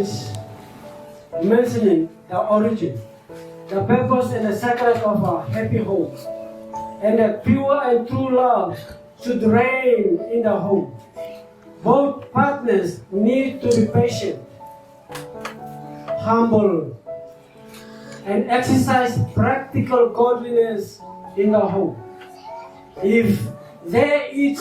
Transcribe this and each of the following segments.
lines mentioning the origin, the purpose and the secret of a happy home, and that pure and true love should reign in the home. Both partners need to be patient, humble, and exercise practical godliness in the home. If they each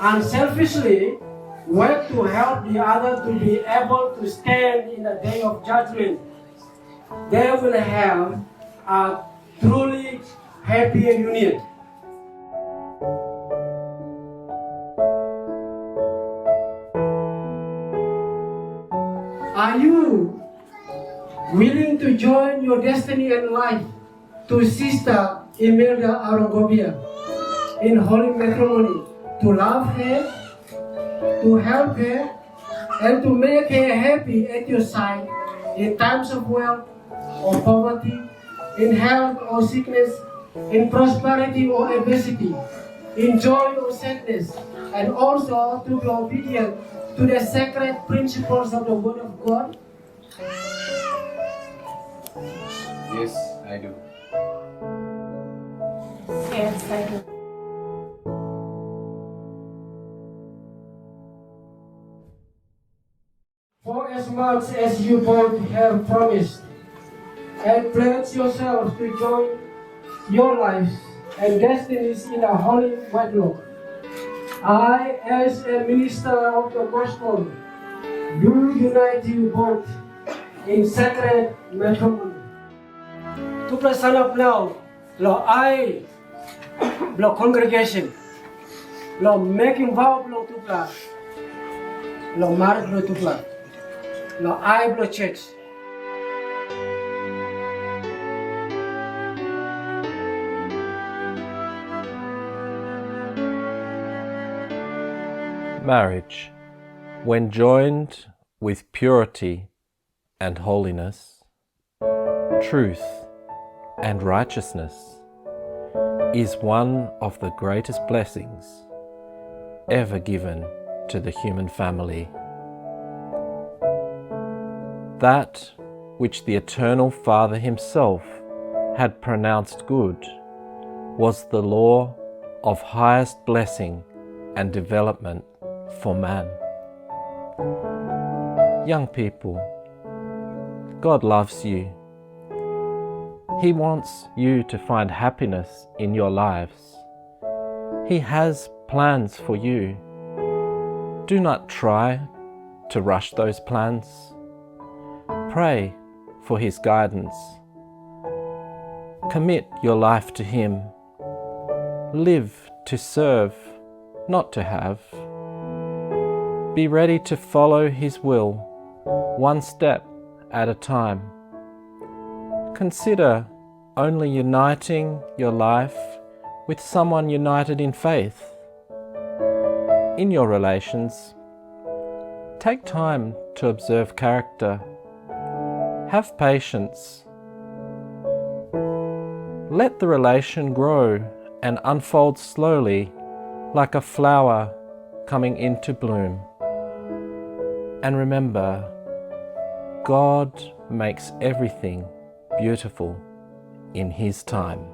unselfishly work to help the other to be able to stand in the day of judgment, they will have a truly happy union. Are you willing to join your destiny and life to Sister Imelda Arongobia in holy matrimony, to love her, to help her, and to make her happy at your side in times of wealth or poverty, in health or sickness, in prosperity or adversity, in joy or sadness, and also to be obedient to the sacred principles of the Word of God? Yes, I do. Yes, I do. For as much as you both have promised and pledged yourselves to join your lives and destinies in a holy wedlock, I, as a minister of the gospel, do unite you both in sacred matrimony. To present up now, Lord, I, Lord, congregation, Lord, making vow, Lord, to blood, Lord, marriage, Lord, to blood, Lord, I, Lord, church. Marriage, when joined with purity and holiness, truth and righteousness, is one of the greatest blessings ever given to the human family. That which the Eternal Father Himself had pronounced good was the law of highest blessing and development for man. Young people, God loves you. He wants you to find happiness in your lives. He has plans for you. Do not try to rush those plans. Pray for His guidance. Commit your life to Him. Live to serve, not to have. Be ready to follow His will, one step at a time. Consider only uniting your life with someone united in faith. In your relations, take time to observe character. Have patience. Let the relation grow and unfold slowly like a flower coming into bloom. And remember, God makes everything beautiful in His time.